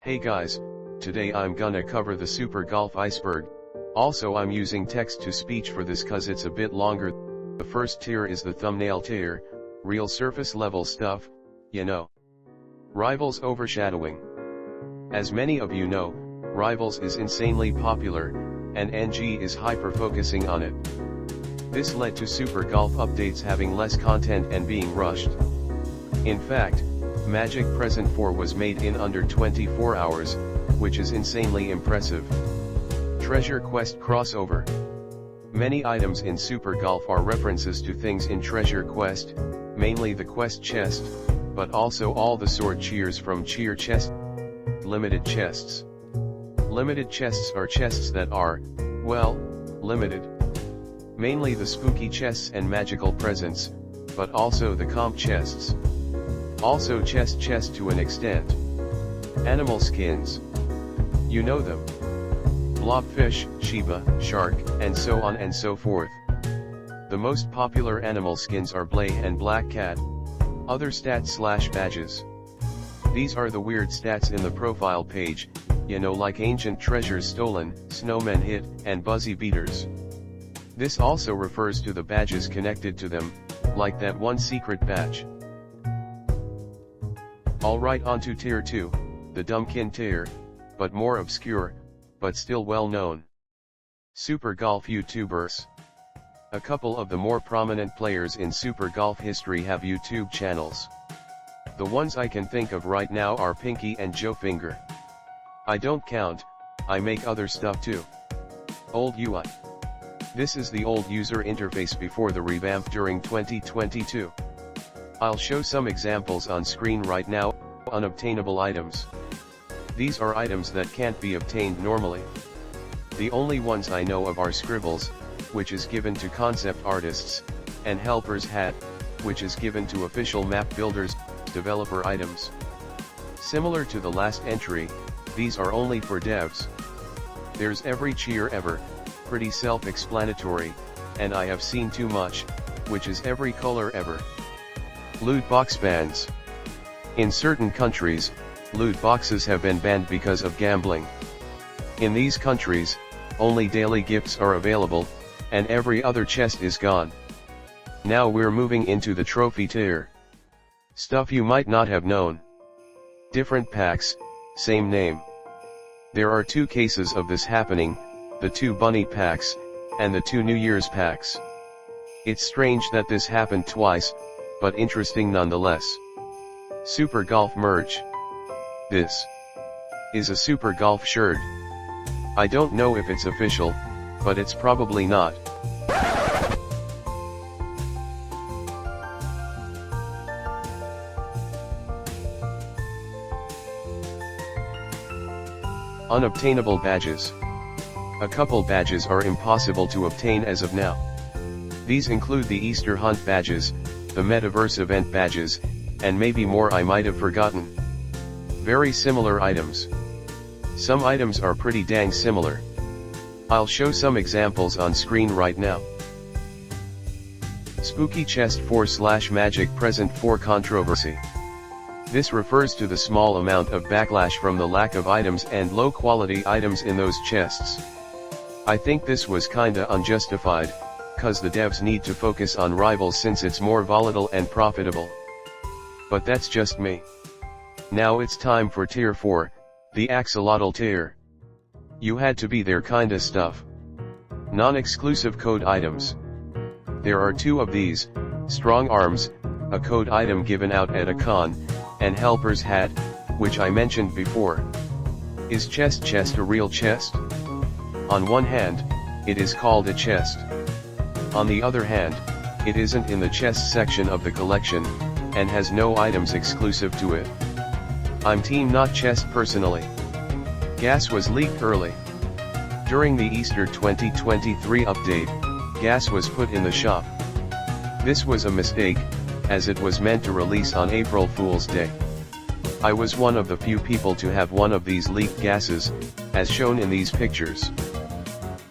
Hey guys, today I'm gonna cover the Super Golf Iceberg. Also I'm using text to speech for this cause it's a bit longer. The first tier is the thumbnail tier, real surface level stuff, you know. Rivals overshadowing. As many of you know, Rivals is insanely popular, and NG is hyper-focusing on it. This led to Super Golf updates having less content and being rushed. In fact, Magic Present 4 was made in under 24 hours, which is insanely impressive. Treasure Quest crossover. Many items in Super Golf are references to things in Treasure Quest, mainly the quest chest, but also all the sword cheers from cheer chest. Limited chests. Limited chests are chests that are, well, limited. Mainly the spooky chests and magical presents, but also the comp chests. Also chest to an extent. Animal skins. You know them. Blobfish, Shiba, shark, and so on and so forth. The most popular animal skins are Blay and Black Cat. Other stats/badges. These are the weird stats in the profile page, you know, like ancient treasures stolen, snowmen hit, and buzzy beaters. This also refers to the badges connected to them, like that one secret badge. Alright, onto tier 2, the Dumbkin Tier, but more obscure, but still well known. Super Golf YouTubers. A couple of the more prominent players in Super Golf history have YouTube channels. The ones I can think of right now are Pinky and Joe Finger. I don't count, I make other stuff too. Old UI. This is the old user interface before the revamp during 2022. I'll show some examples on screen right now. Unobtainable items. These are items that can't be obtained normally. The only ones I know of are Scribbles, which is given to concept artists, and Helper's Hat, which is given to official map builders, developer items. Similar to the last entry, these are only for devs. There's every cheer ever, pretty self-explanatory, and I have seen too much, which is every color ever. Loot box bans. In certain countries, loot boxes have been banned because of gambling. In these countries, only daily gifts are available, and every other chest is gone. Now we're moving into the trophy tier. Stuff you might not have known. Different packs, same name. There are two cases of this happening, the 2 bunny packs, and the 2 New Year's packs. It's strange that this happened twice, but interesting nonetheless. Super Golf merch. This is a Super Golf shirt. I don't know if it's official, but it's probably not. Unobtainable badges. A couple badges are impossible to obtain as of now. These include the Easter Hunt badges, the Metaverse event badges, and maybe more I might have forgotten. Very similar items. Some items are pretty dang similar. I'll show some examples on screen right now. Spooky Chest 4/Magic Present 4 controversy. This refers to the small amount of backlash from the lack of items and low quality items in those chests. I think this was kinda unjustified, cause the devs need to focus on Rivals since it's more volatile and profitable. But that's just me. Now it's time for tier 4, the Axolotl Tier. You had to be there kinda stuff. Non-exclusive code items. There are 2 of these, Strong Arms, a code item given out at a con, and Helper's Hat, which I mentioned before. Is chest a real chest? On one hand, it is called a chest. On the other hand, it isn't in the chest section of the collection, and has no items exclusive to it. I'm team not chest personally. Gas was leaked early. During the Easter 2023 update, gas was put in the shop. This was a mistake, as it was meant to release on April Fool's Day. I was one of the few people to have one of these leaked gases, as shown in these pictures.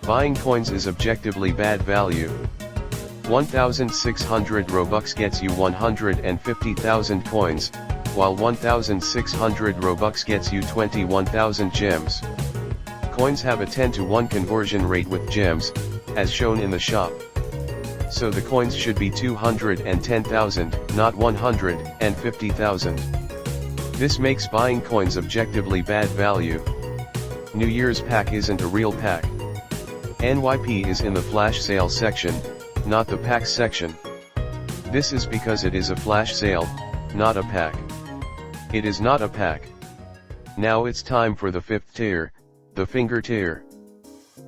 Buying coins is objectively bad value. 1,600 Robux gets you 150,000 coins, while 1,600 Robux gets you 21,000 gems. Coins have a 10 to 1 conversion rate with gems, as shown in the shop. So the coins should be 210,000, not 150,000. This makes buying coins objectively bad value. New Year's pack isn't a real pack. NYP is in the flash sale section, not the pack section. This is because it is a flash sale, not a pack. It is not a pack. Now it's time for the 5th tier, the finger tier.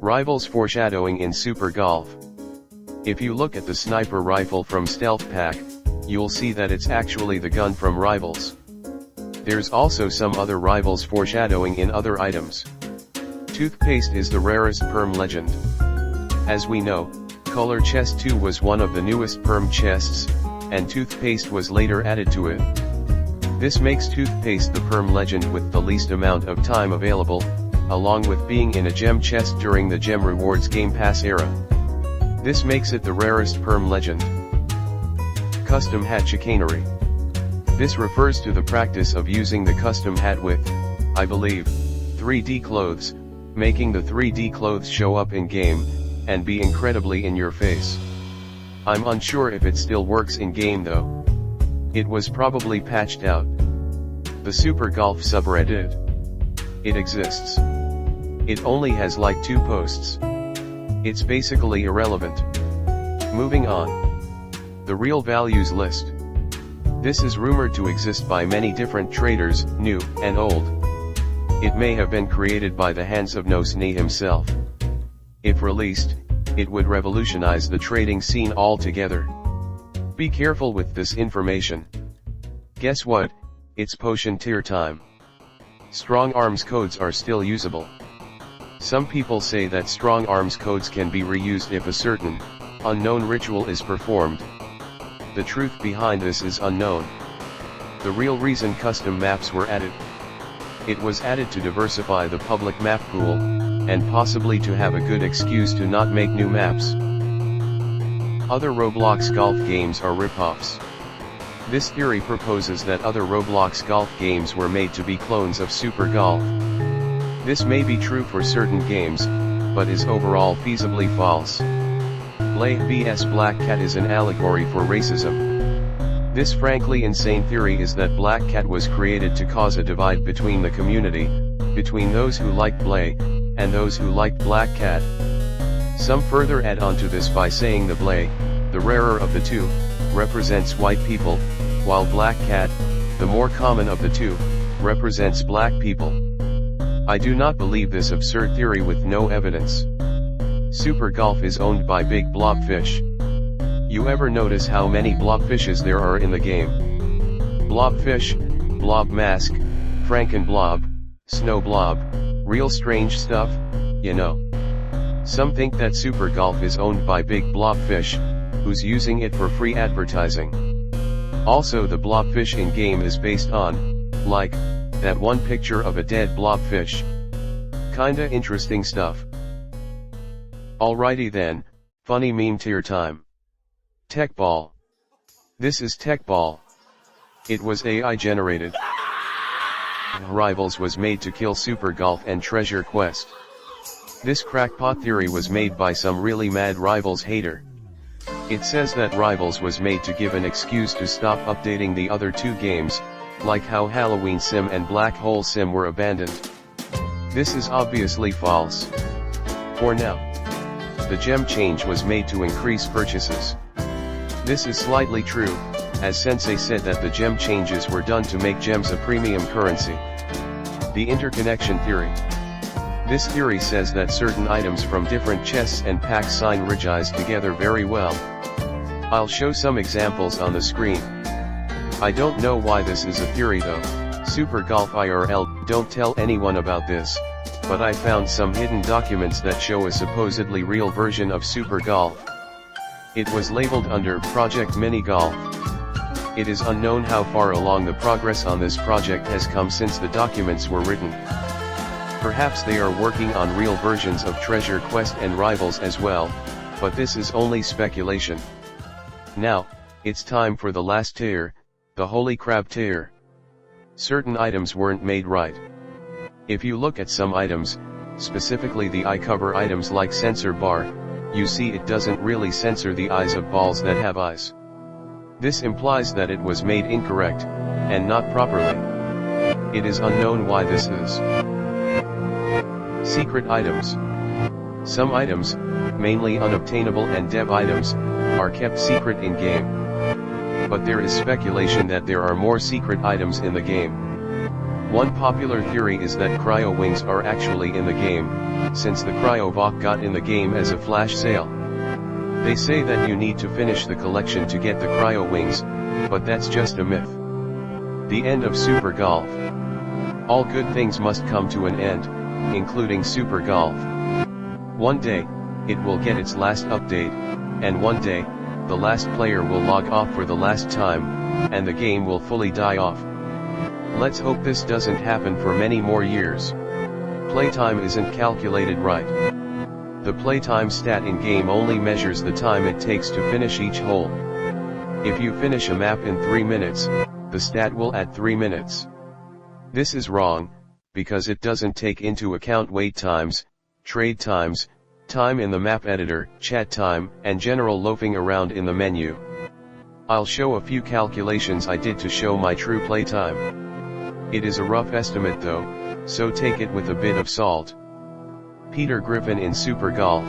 Rivals foreshadowing in Super Golf. If you look at the sniper rifle from Stealth Pack, you'll see that it's actually the gun from Rivals. There's also some other Rivals foreshadowing in other items. Toothpaste is the rarest perm legend. As we know, Color Chest 2 was one of the newest perm chests, and Toothpaste was later added to it. This makes Toothpaste the perm legend with the least amount of time available, along with being in a gem chest during the Gem Rewards Game Pass era. This makes it the rarest perm legend. Custom Hat Chicanery. This refers to the practice of using the custom hat with, I believe, 3D clothes, making the 3D clothes show up in game, and be incredibly in your face. I'm unsure if it still works in game though. It was probably patched out. The Super Golf subreddit. It exists. It only has like 2 posts. It's basically irrelevant. Moving on. The real values list. This is rumored to exist by many different traders, new and old. It may have been created by the hands of Nosny himself. If released, it would revolutionize the trading scene altogether. Be careful with this information. Guess what? It's potion tier time. Strong arms codes are still usable. Some people say that strong arms codes can be reused if a certain, unknown ritual is performed. The truth behind this is unknown. The real reason custom maps were added. It was added to diversify the public map pool, and possibly to have a good excuse to not make new maps. Other Roblox golf games are rip-offs. This theory proposes that other Roblox golf games were made to be clones of Super Golf. This may be true for certain games, but is overall feasibly false. Blay vs Black Cat is an allegory for racism. This frankly insane theory is that Black Cat was created to cause a divide between the community, between those who like Blay, and those who liked Black Cat. Some further add on to this by saying the Blay, the rarer of the two, represents white people, while Black Cat, the more common of the two, represents black people. I do not believe this absurd theory with no evidence. Super Golf is owned by Big Blobfish. You ever notice how many blobfishes there are in the game? Blobfish, Blob Mask, Frankenblob, Snow Blob, real strange stuff, you know. Some think that Super Golf is owned by Big Blobfish, who's using it for free advertising. Also the blobfish in game is based on, like, that one picture of a dead blobfish. Kinda interesting stuff. Alrighty then, funny meme tier time. Tech Ball. This is Tech Ball. It was AI generated. Rivals was made to kill Super Golf and Treasure Quest. This crackpot theory was made by some really mad Rivals hater. It says that Rivals was made to give an excuse to stop updating the other 2 games, like how Halloween Sim and Black Hole Sim were abandoned. This is obviously false. For now, the gem change was made to increase purchases. This is slightly true, as Sensei said that the gem changes were done to make gems a premium currency. The interconnection theory. This theory says that certain items from different chests and packs synergize together very well. I'll show some examples on the screen. I don't know why this is a theory though. Super Golf IRL, don't tell anyone about this, but I found some hidden documents that show a supposedly real version of Super Golf. It was labeled under Project Mini Golf. It is unknown how far along the progress on this project has come since the documents were written. Perhaps they are working on real versions of Treasure Quest and Rivals as well, but this is only speculation. Now, it's time for the last tier, the Holy Crab tier. Certain items weren't made right. If you look at some items, specifically the eye cover items like sensor bar, you see it doesn't really censor the eyes of balls that have eyes. This implies that it was made incorrect, and not properly. It is unknown why this is. Secret items. Some items, mainly unobtainable and dev items, are kept secret in-game. But there is speculation that there are more secret items in the game. One popular theory is that cryo wings are actually in the game, since the cryo Valk got in the game as a flash sale. They say that you need to finish the collection to get the cryo wings, but that's just a myth. The end of Super Golf. All good things must come to an end, including Super Golf. One day, it will get its last update, and one day, the last player will log off for the last time, and the game will fully die off. Let's hope this doesn't happen for many more years. Playtime isn't calculated right. The playtime stat in game only measures the time it takes to finish each hole. If you finish a map in 3 minutes, the stat will add 3 minutes. This is wrong, because it doesn't take into account wait times, trade times, time in the map editor, chat time, and general loafing around in the menu. I'll show a few calculations I did to show my true playtime. It is a rough estimate though, so take it with a bit of salt. Peter Griffin in Super Golf.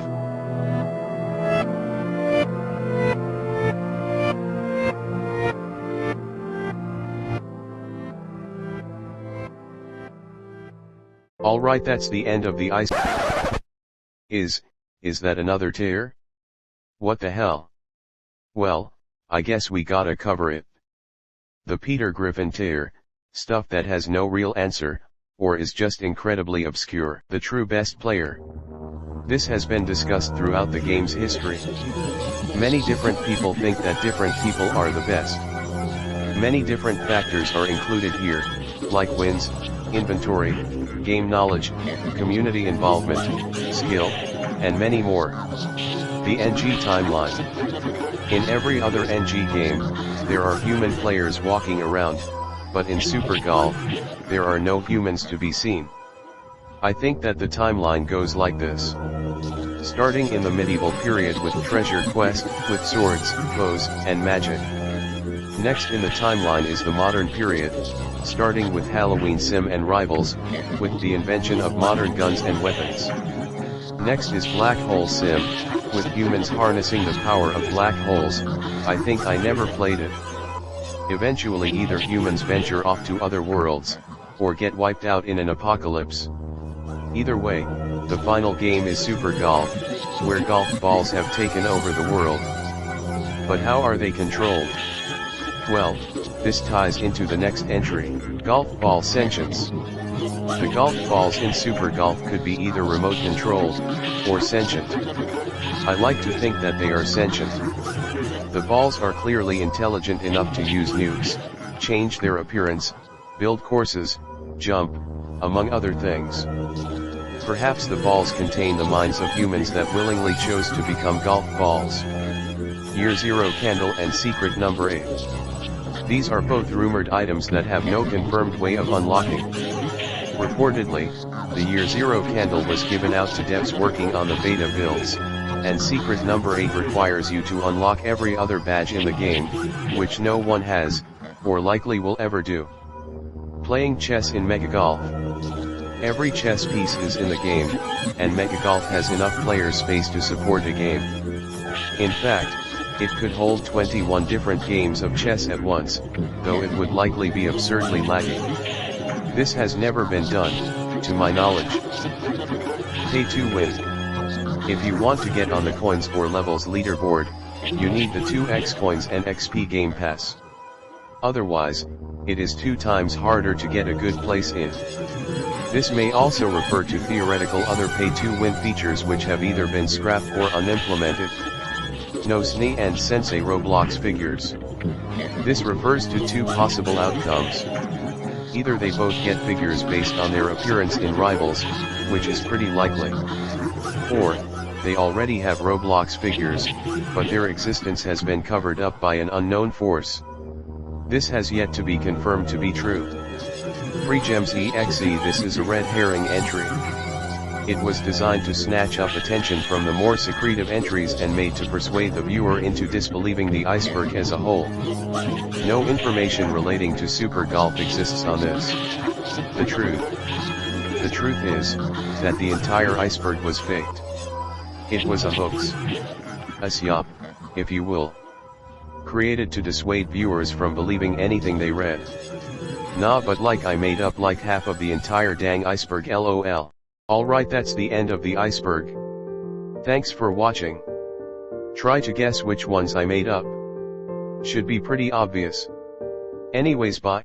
Alright, that's the end of the Iceberg. Is that another tier? What the hell? Well, I guess we gotta cover it. The Peter Griffin tier, stuff that has no real answer, or is just incredibly obscure. The true best player. This has been discussed throughout the game's history. Many different people think that different people are the best. Many different factors are included here, like wins, inventory, game knowledge, community involvement, skill, and many more. The NG timeline. In every other NG game, there are human players walking around, but in Super Golf, there are no humans to be seen. I think that the timeline goes like this. Starting in the medieval period with treasure quest, with swords, bows, and magic. Next in the timeline is the modern period, starting with Halloween sim and rivals, with the invention of modern guns and weapons. Next is black hole sim, with humans harnessing the power of black holes. I think I never played it. Eventually either humans venture off to other worlds, or get wiped out in an apocalypse. Either way, the final game is Super Golf, where golf balls have taken over the world. But how are they controlled? Well, this ties into the next entry, golf ball sentience. The golf balls in Super Golf could be either remote controlled, or sentient. I like to think that they are sentient. The balls are clearly intelligent enough to use nukes, change their appearance, build courses, jump, among other things. Perhaps the balls contain the minds of humans that willingly chose to become golf balls. Year Zero Candle and Secret Number 8. These are both rumored items that have no confirmed way of unlocking. Reportedly, the Year Zero Candle was given out to devs working on the beta builds, and Secret Number 8 requires you to unlock every other badge in the game, which no one has, or likely will ever do. Playing chess in Mega Golf. Every chess piece is in the game, and Mega Golf has enough player space to support a game. In fact, it could hold 21 different games of chess at once, though it would likely be absurdly laggy. This has never been done, to my knowledge. Pay to win. If you want to get on the coins or levels leaderboard, you need the 2x coins and XP Game Pass. Otherwise, it is 2 times harder to get a good place in. This may also refer to theoretical other pay-to-win features which have either been scrapped or unimplemented. No SNE and Sensei Roblox figures. This refers to 2 possible outcomes. Either they both get figures based on their appearance in Rivals, which is pretty likely. Or, they already have Roblox figures, but their existence has been covered up by an unknown force. This has yet to be confirmed to be true. Free gems EXE. This is a red herring entry. It was designed to snatch up attention from the more secretive entries and made to persuade the viewer into disbelieving the iceberg as a whole. No information relating to Super Golf exists on this. The truth is, that the entire iceberg was faked. It was a hoax. A psyop, if you will. Created to dissuade viewers from believing anything they read. Nah, but like I made up like half of the entire dang iceberg lol. Alright, that's the end of the iceberg. Thanks for watching. Try to guess which ones I made up. Should be pretty obvious. Anyways, bye.